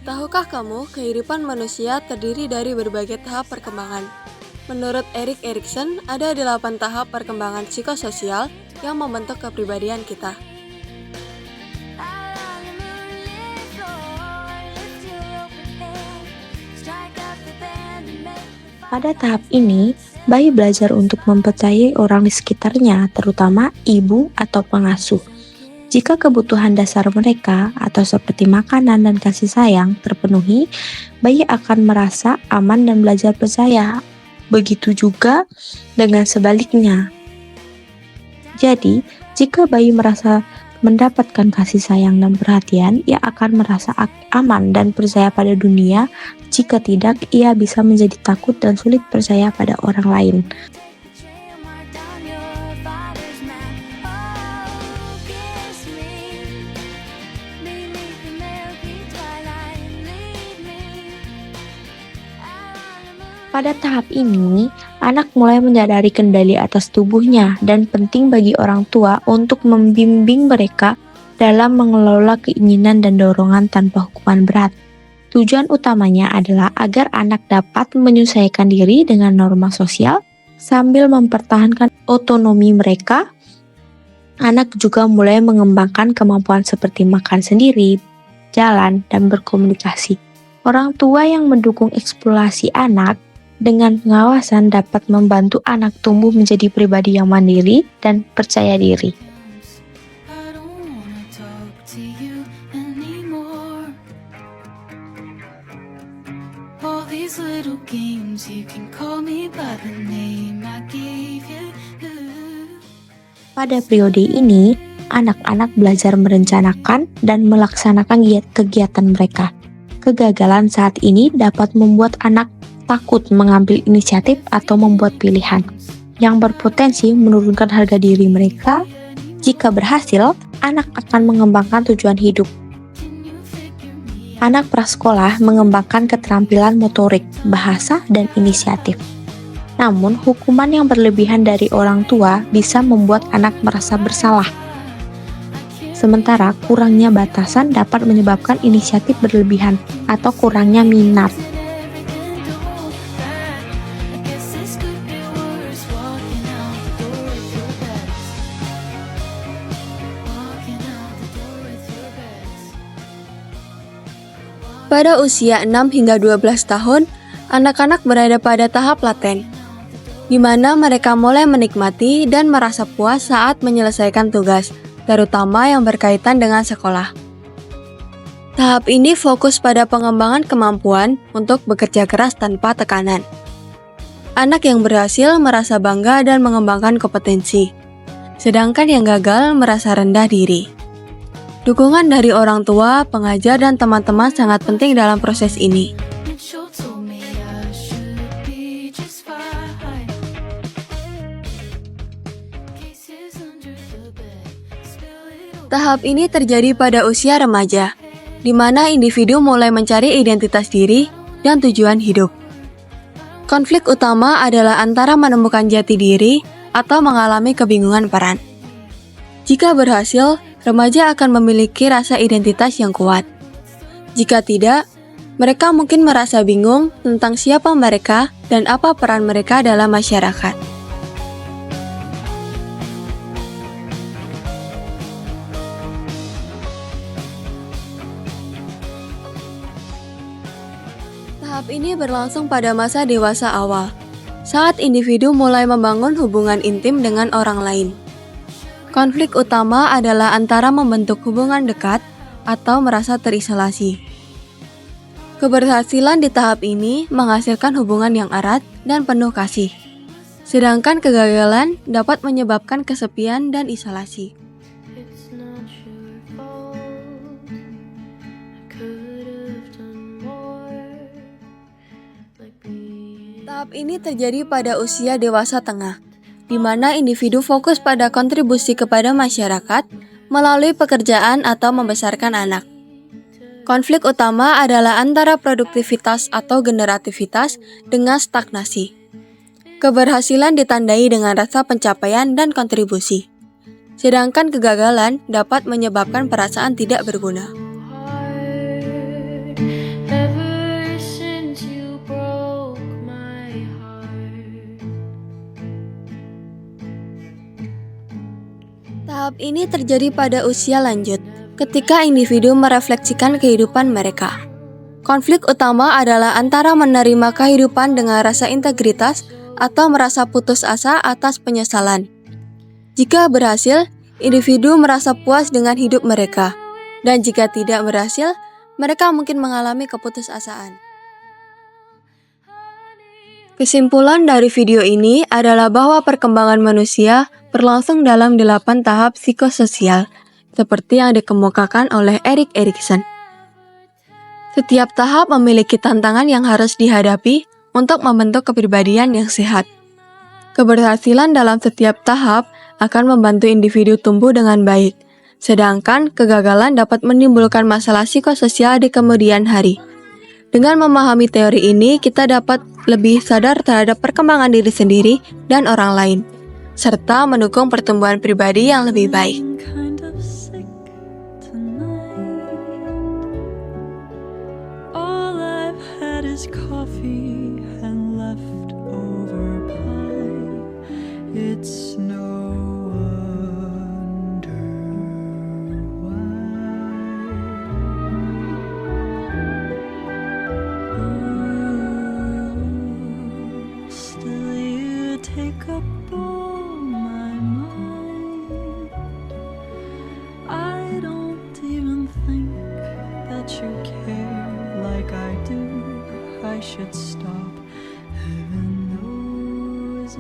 Tahukah kamu, kehidupan manusia terdiri dari berbagai tahap perkembangan? Menurut Erik Erikson, ada 8 tahap perkembangan psikososial yang membentuk kepribadian kita. Pada tahap ini, bayi belajar untuk mempercayai orang di sekitarnya, terutama ibu atau pengasuh. Jika kebutuhan dasar mereka, atau seperti makanan dan kasih sayang, terpenuhi, bayi akan merasa aman dan belajar percaya. Begitu juga dengan sebaliknya. Jadi, jika bayi merasa mendapatkan kasih sayang dan perhatian, ia akan merasa aman dan percaya pada dunia. Jika tidak, ia bisa menjadi takut dan sulit percaya pada orang lain. Pada tahap ini, anak mulai menyadari kendali atas tubuhnya dan penting bagi orang tua untuk membimbing mereka dalam mengelola keinginan dan dorongan tanpa hukuman berat. Tujuan utamanya adalah agar anak dapat menyesuaikan diri dengan norma sosial sambil mempertahankan otonomi mereka. Anak juga mulai mengembangkan kemampuan seperti makan sendiri, jalan, dan berkomunikasi. Orang tua yang mendukung eksplorasi anak dengan pengawasan dapat membantu anak tumbuh menjadi pribadi yang mandiri dan percaya diri. Pada periode ini, anak-anak belajar merencanakan dan melaksanakan kegiatan mereka. Kegagalan saat ini dapat membuat anak takut mengambil inisiatif atau membuat pilihan yang berpotensi menurunkan harga diri mereka. Jika berhasil, anak akan mengembangkan tujuan hidup. Anak prasekolah mengembangkan keterampilan motorik, bahasa, dan inisiatif. Namun, hukuman yang berlebihan dari orang tua bisa membuat anak merasa bersalah. Sementara kurangnya batasan dapat menyebabkan inisiatif berlebihan atau kurangnya minat. Pada usia 6 hingga 12 tahun, anak-anak berada pada tahap laten, di mana mereka mulai menikmati dan merasa puas saat menyelesaikan tugas, terutama yang berkaitan dengan sekolah. Tahap ini fokus pada pengembangan kemampuan untuk bekerja keras tanpa tekanan. Anak yang berhasil merasa bangga dan mengembangkan kompetensi, sedangkan yang gagal merasa rendah diri. Dukungan dari orang tua, pengajar, dan teman-teman sangat penting dalam proses ini. Tahap ini terjadi pada usia remaja, di mana individu mulai mencari identitas diri dan tujuan hidup. Konflik utama adalah antara menemukan jati diri atau mengalami kebingungan peran. Jika berhasil, remaja akan memiliki rasa identitas yang kuat. Jika tidak, mereka mungkin merasa bingung tentang siapa mereka dan apa peran mereka dalam masyarakat. Tahap ini berlangsung pada masa dewasa awal, saat individu mulai membangun hubungan intim dengan orang lain. Konflik utama adalah antara membentuk hubungan dekat atau merasa terisolasi. Keberhasilan di tahap ini menghasilkan hubungan yang erat dan penuh kasih, sedangkan kegagalan dapat menyebabkan kesepian dan isolasi. Tahap ini terjadi pada usia dewasa tengah, di mana individu fokus pada kontribusi kepada masyarakat melalui pekerjaan atau membesarkan anak. Konflik utama adalah antara produktivitas atau generativitas dengan stagnasi. Keberhasilan ditandai dengan rasa pencapaian dan kontribusi. Sedangkan kegagalan dapat menyebabkan perasaan tidak berguna. Tahap ini terjadi pada usia lanjut, ketika individu merefleksikan kehidupan mereka. Konflik utama adalah antara menerima kehidupan dengan rasa integritas atau merasa putus asa atas penyesalan. Jika berhasil, individu merasa puas dengan hidup mereka, dan jika tidak berhasil, mereka mungkin mengalami keputusasaan. Kesimpulan dari video ini adalah bahwa perkembangan manusia berlangsung dalam 8 tahap psikososial, seperti yang dikemukakan oleh Erik Erikson. Setiap tahap memiliki tantangan yang harus dihadapi untuk membentuk kepribadian yang sehat. Keberhasilan dalam setiap tahap akan membantu individu tumbuh dengan baik, sedangkan kegagalan dapat menimbulkan masalah psikososial di kemudian hari. Dengan memahami teori ini, kita dapat lebih sadar terhadap perkembangan diri sendiri dan orang lain, serta mendukung pertumbuhan pribadi yang lebih baik. It's no wonder why. Still you take up all my mind. I don't even think that you care like I do. I should stop. Heaven knows